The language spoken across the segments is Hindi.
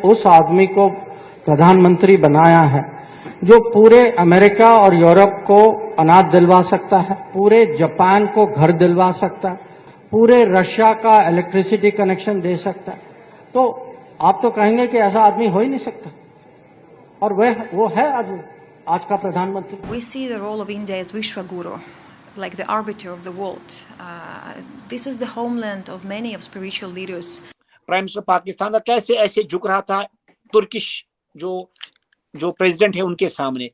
उस आदमी को प्रधानमंत्री बनाया है जो पूरे अमेरिका और यूरोप को अनाज दिलवा सकता है, पूरे जापान को घर दिलवा सकता है, पूरे रशिया का इलेक्ट्रिसिटी कनेक्शन दे सकता है। तो आप तो कहेंगे कि ऐसा आदमी हो ही नहीं सकता, और वो है आज का प्रधानमंत्री। We see the role of India as Vishwaguru, like the arbiter of the world. This is the homeland of many of spiritual leaders. Prime minister Pakistan का कैसे ऐसे झुक रहा था तुर्किश जो प्रेसिडेंट है उनके सामने,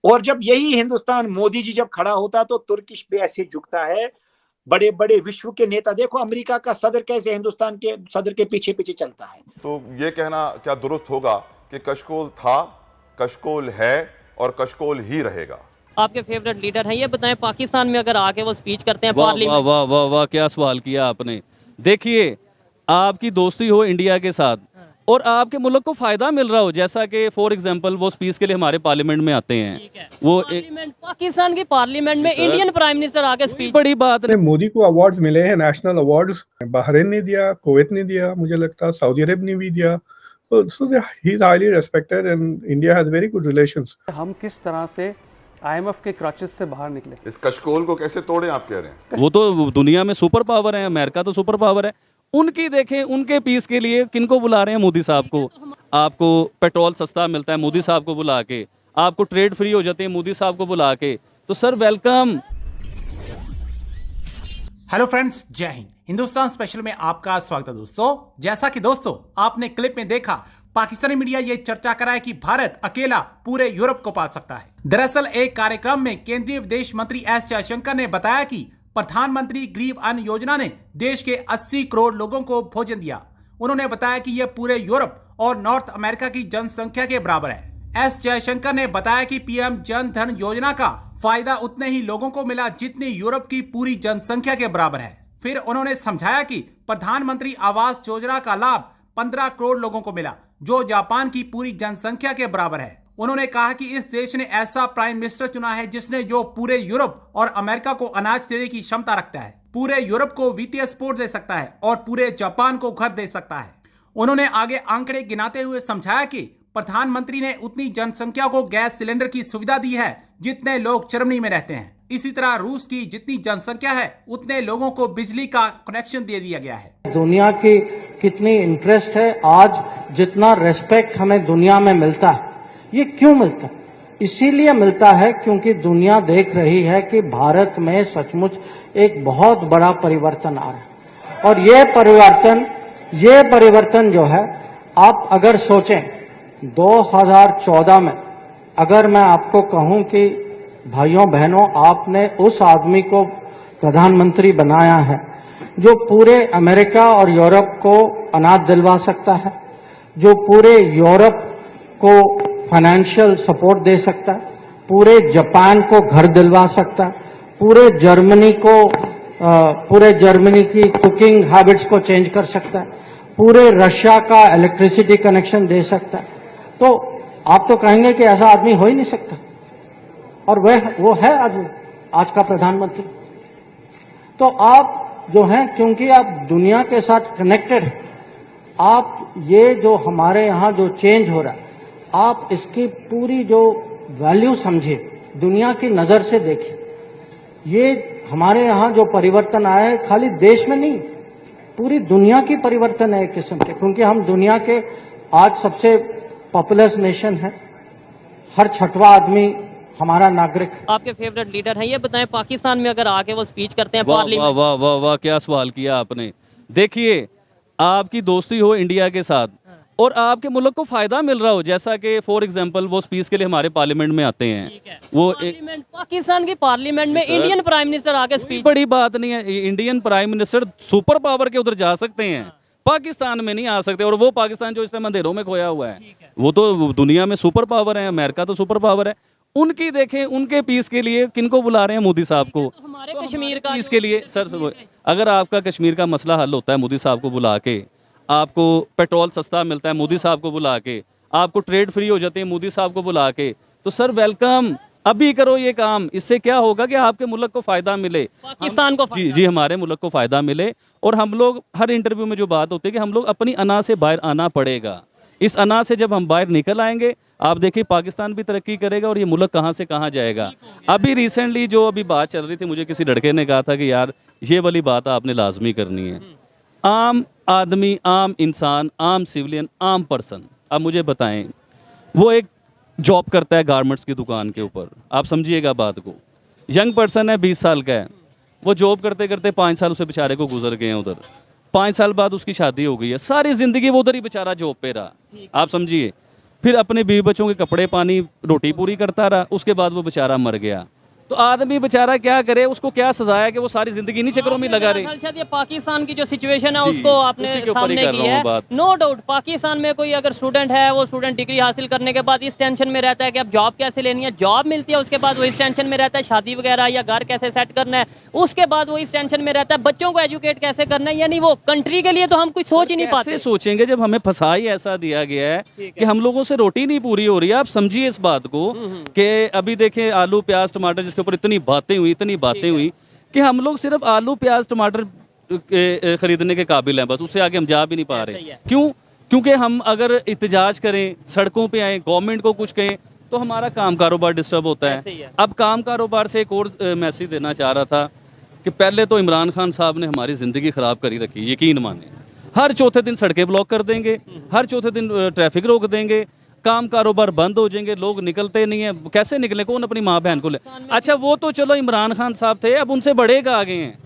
और जब यही हिंदुस्तान मोदी जी जब खड़ा होता तो तुर्किश पे ऐसे झुकता है। बड़े बड़े विश्व के नेता, देखो अमेरिका का सदर कैसे हिंदुस्तान के सदर के पीछे पीछे चलता है। तो ये कहना क्या दुरुस्त होगा कि कशकोल था, कशकोल है और कशकोल ही रहेगा? आपके फेवरेट लीडर हैं, ये बताएं पाकिस्तान में अगर आके वो स्पीच करते हैं वाह पार्लियामेंट। वाह वाह वाह वाह, क्या सवाल किया आपने। देखिए, आपकी दोस्ती हो इंडिया के साथ और आपके मुल्क को फायदा मिल रहा हो, जैसा कि फॉर एग्जांपल वो स्पीच के लिए हमारे पार्लियामेंट में आते हैं, वो पाकिस्तान की पार्लियामेंट में इंडियन प्राइम मिनिस्टर आके स्पीच, बड़ी बात है। मोदी को अवार्ड्स मिले हैं, नेशनल अवार्ड्स। बहरीन ने दिया, कुवैत ने दिया, मुझे लगता है सऊदी अरब ने भी दिया। So he is highly respected and India has very good relations. हम किस तरह से IMF के क्रचेस से बाहर निकले, इस कशकोल को कैसे तोड़े आप कह रहे हैं? वो तो दुनिया में सुपर पावर है, अमेरिका तो सुपर पावर है। उनकी देखें, उनके पीस के लिए किनको बुला रहे हैं? मोदी साहब को। आपको पेट्रोल सस्ता मिलता है मोदी साहब को बुला के, आपको ट्रेड फ्री हो जाते हैं मोदी साहब को बुला के, तो सर वेलकम। हेलो फ्रेंड्स, जय हिंद। हिंदुस्तान स्पेशल में आपका स्वागत है दोस्तों। जैसा कि दोस्तों आपने क्लिप में देखा, पाकिस्तानी मीडिया ये चर्चा करा है कि भारत अकेला पूरे यूरोप को पाल सकता है। दरअसल एक कार्यक्रम में केंद्रीय विदेश मंत्री एस जयशंकर ने बताया कि प्रधानमंत्री गरीब अन्न योजना ने देश के 80 करोड़ लोगों को भोजन दिया। उन्होंने बताया कि यह पूरे यूरोप और नॉर्थ अमेरिका की जनसंख्या के बराबर है। एस जयशंकर ने बताया कि पीएम जन धन योजना का फायदा उतने ही लोगों को मिला जितनी यूरोप की पूरी जनसंख्या के बराबर है। फिर उन्होंने समझाया कि प्रधानमंत्री आवास योजना का लाभ 15 करोड़ लोगों को मिला, जो जापान की पूरी जनसंख्या के बराबर है। उन्होंने कहा कि इस देश ने ऐसा प्राइम मिनिस्टर चुना है जिसने जो पूरे यूरोप और अमेरिका को अनाज देने की क्षमता रखता है, पूरे यूरोप को वित्तीय सपोर्ट दे सकता है और पूरे जापान को घर दे सकता है। उन्होंने आगे आंकड़े गिनाते हुए समझाया कि प्रधानमंत्री ने उतनी जनसंख्या को गैस सिलेंडर की सुविधा दी है जितने लोग जर्मनी में रहते हैं। इसी तरह रूस की जितनी जनसंख्या है उतने लोगों को बिजली का कनेक्शन दे दिया गया है। दुनिया की कितनी इंटरेस्ट है, आज जितना रेस्पेक्ट हमें दुनिया में मिलता है, ये क्यों मिलता है? इसीलिए मिलता है क्योंकि दुनिया देख रही है कि भारत में सचमुच एक बहुत बड़ा परिवर्तन आ रहा है। और ये परिवर्तन जो है, आप अगर सोचें 2014 में, अगर मैं आपको कहूं कि भाइयों बहनों, आपने उस आदमी को प्रधानमंत्री बनाया है जो पूरे अमेरिका और यूरोप को अनाज दिलवा सकता है, जो पूरे यूरोप को फाइनेंशियल सपोर्ट दे सकता है, पूरे जापान को घर दिलवा सकता है, पूरे जर्मनी की कुकिंग हैबिट्स को चेंज कर सकता है, पूरे रशिया का इलेक्ट्रिसिटी कनेक्शन दे सकता है, तो आप तो कहेंगे कि ऐसा आदमी हो ही नहीं सकता, और वो है आज का प्रधानमंत्री। तो आप जो हैं, क्योंकि आप दुनिया के साथ कनेक्टेड हैं, आप ये जो हमारे यहाँ जो चेंज हो रहा है, आप इसकी पूरी जो वैल्यू समझिए, दुनिया की नजर से देखिए। ये हमारे यहाँ जो परिवर्तन आया है, खाली देश में नहीं, पूरी दुनिया की परिवर्तन है एक किस्म के, क्योंकि हम दुनिया के आज सबसे पॉपुलस नेशन है। हर 6वां आदमी हमारा नागरिक है। आपके फेवरेट लीडर हैं, ये बताएं पाकिस्तान में अगर आके वो स्पीच करते हैं वाह पार्लियामेंट। वाह वाह वाह, क्या सवाल किया आपने। देखिए, आपकी दोस्ती हो इंडिया के साथ और आपके मुल्क को फायदा मिल रहा हो, जैसा कि फॉर एग्जांपल वो स्पीच के लिए हमारे पार्लियामेंट में आते हैं, वो पाकिस्तान की पार्लियामेंट में इंडियन प्राइम मिनिस्टर आके स्पीच, बड़ी बात नहीं है। Indian prime minister super power के उधर जा सकते हैं, पाकिस्तान में नहीं आ सकते। और वो पाकिस्तान जो इस टाइम अंधेरों में खोया हुआ है, वो तो दुनिया में सुपर पावर है, अमेरिका तो सुपर पावर है। उनकी देखें, उनके पीस के लिए किनको बुला रहे हैं? मोदी साहब को। हमारे कश्मीर का इसके लिए सर, अगर आपका कश्मीर का मसला हल होता है मोदी साहब को बुला के, आपको पेट्रोल सस्ता मिलता है मोदी साहब को बुला के, आपको ट्रेड फ्री हो जाते हैं मोदी साहब को बुला के, तो सर वेलकम, अभी करो ये काम। इससे क्या होगा कि आपके मुल्क को फायदा मिले, पाकिस्तान को जी हमारे मुल्क को फायदा मिले। और हम लोग हर इंटरव्यू में जो बात होती है कि हम लोग अपनी अना से बाहर आना पड़ेगा। इस अना से जब हम बाहर निकल आएंगे, आप देखिए पाकिस्तान भी तरक्की करेगा और ये मुल्क कहाँ से कहाँ जाएगा। अभी रिसेंटली जो अभी बात चल रही थी, मुझे किसी लड़के ने कहा था कि यार ये वाली बात आपने लाजमी करनी है। आम आदमी, आम इंसान, आम सिविलियन, आम पर्सन, अब मुझे बताएं, वो एक जॉब करता है गारमेंट्स की दुकान के ऊपर, आप समझिएगा बात को, यंग पर्सन है, 20 साल का है, वो जॉब करते करते 5 साल उसे बेचारे को गुजर गए हैं उधर, 5 साल बाद उसकी शादी हो गई है, सारी ज़िंदगी वो उधर ही बेचारा जॉब पे रहा, आप समझिए, फिर अपने बीवी बच्चों के कपड़े पानी रोटी पूरी करता रहा, उसके बाद वो बेचारा मर गया। तो आदमी बेचारा क्या करे, उसको क्या सजा है कि वो सारी जिंदगी नहीं चक्रों में लगा रहे। शायद ये पाकिस्तान की जो सिचुएशन है जी, उसको आपने उसी के ऊपर ही सामने कर की रहा हूँ है। बात। नो डाउट पाकिस्तान में कोई अगर स्टूडेंट है, वो स्टूडेंट डिग्री हासिल करने के बाद इस टेंशन में रहता है कि अब जॉब कैसे लेनी है, जॉब मिलती है उसके बाद वो इस टेंशन में रहता है शादी वगैरह या घर कैसे सेट करना है, उसके बाद वो इस टेंशन में रहता है बच्चों को एजुकेट कैसे करना है। यानी वो कंट्री के लिए तो हम कुछ सोच ही नहीं पाते। कैसे सोचेंगे जब हमें फंसा ही ऐसा दिया गया है कि हम लोगों से रोटी नहीं पूरी हो रही है। आप समझिए इस बात को कि अभी देखें आलू प्याज टमाटर जिसके ऊपर इतनी बातें हुई कि हम लोग सिर्फ आलू प्याज टमाटर खरीदने के काबिल हैं, बस उससे आगे हम जा भी नहीं पा रहे। क्यों? क्योंकि हम अगर इत्तेजाज करें, सड़कों पे आए, गवर्नमेंट को कुछ कहें तो हमारा काम कारोबार डिस्टर्ब होता है। अब काम कारोबार से एक और मैसेज देना चाह रहा था कि पहले तो इमरान खान साहब ने हमारी ज़िंदगी ख़राब करी रखी, यकीन माने। हर चौथे दिन सड़कें ब्लॉक कर देंगे, हर चौथे दिन ट्रैफिक रोक देंगे, काम कारोबार बंद हो जाएंगे, लोग निकलते नहीं है। कैसे निकले? कौन अपनी माँ बहन को ले? अच्छा वो तो चलो इमरान खान साहब थे, अब उनसे बड़े का आ गए हैं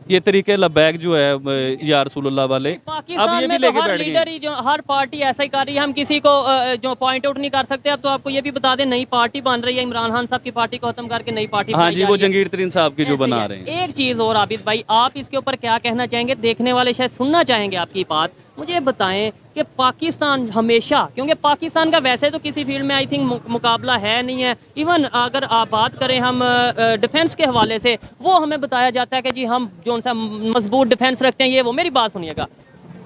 ये तरीके लबैक जो है या रसूलुल्लाह वाले, अब पाकिस्तान ये भी में तो लेके हर बैठ लीडर गए। ही जो हर पार्टी ऐसा ही कर रही है, हम किसी को जो पॉइंट आउट नहीं कर सकते। अब तो आपको ये भी बता दें नई पार्टी बन रही है, इमरान खान साहब की पार्टी को खत्म करके नई पार्टी हाँ जी, वो जंगीर तरीन साहब की जो बना रहे हैं। एक चीज और आबिद भाई, आप इसके ऊपर क्या कहना चाहेंगे? देखने वाले शायद सुनना चाहेंगे आपकी बात। मुझे बताएं कि पाकिस्तान हमेशा, क्योंकि पाकिस्तान का वैसे तो किसी फील्ड में आई थिंक मुकाबला है नहीं है, इवन अगर आप बात करें हम डिफेंस के हवाले से, वो हमें बताया जाता है कि जी हम जो सा मजबूत डिफेंस रखते हैं। ये वो मेरी बात सुनिएगा,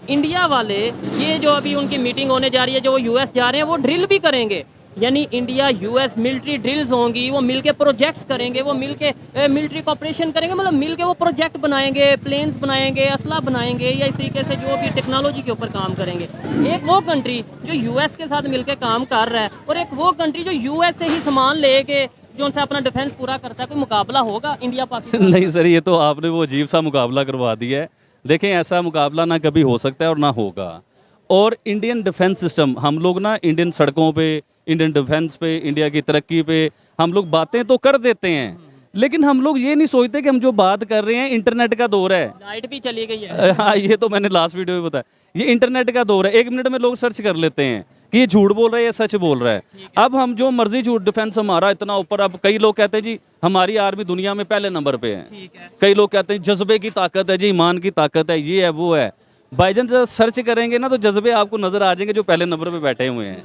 इंडिया वाले ये जो अभी उनकी मीटिंग होने जा रही है, जो वो यूएस जा रहे हैं, वो ड्रिल भी करेंगे। यानी इंडिया यूएस मिलिट्री ड्रिल्स होंगी, वो मिलके प्रोजेक्ट्स करेंगे, वो मिलके मिलिट्री कॉपरेशन करेंगे, मतलब मिलके वो प्रोजेक्ट बनाएंगे, प्लेन्स बनाएंगे, असला बनाएंगे, या इस तरीके से जो भी टेक्नोलॉजी के ऊपर काम करेंगे। एक वो कंट्री जो यूएस के साथ मिलके काम कर रहा है, और एक वो कंट्री जो यूएस से ही सामान लेके जो से अपना डिफेंस पूरा करता है। कोई मुकाबला होगा इंडिया पाकिस्तान? नहीं सर, ये तो आपने वो अजीब सा मुकाबला करवा दिया है। देखें ऐसा मुकाबला ना कभी हो सकता है और ना होगा। और इंडियन डिफेंस सिस्टम, हम लोग ना इंडियन सड़कों पे, इंडियन डिफेंस पे, इंडिया की तरक्की पे हम लोग बातें तो कर देते हैं, लेकिन हम लोग ये नहीं सोचते कि हम जो बात कर रहे हैं इंटरनेट का दौर है। लाइट भी चली गई है। हाँ, ये तो मैंने लास्ट वीडियो में बताया, ये इंटरनेट का दौर है। 1 मिनट में लोग सर्च कर लेते हैं कि ये झूठ बोल रहा है या सच बोल रहा है। अब हम जो मर्जी झूठ, डिफेंस हमारा इतना ऊपर। अब कई लोग कहते हैं जी हमारी आर्मी दुनिया में पहले नंबर पे है, कई लोग कहते हैं जज्बे की ताकत है जी, ईमान की ताकत है, ये है वो है। भाईजान जब सर्च करेंगे ना तो जज्बे आपको नजर आ जाएंगे जो पहले नंबर पे बैठे हुए हैं।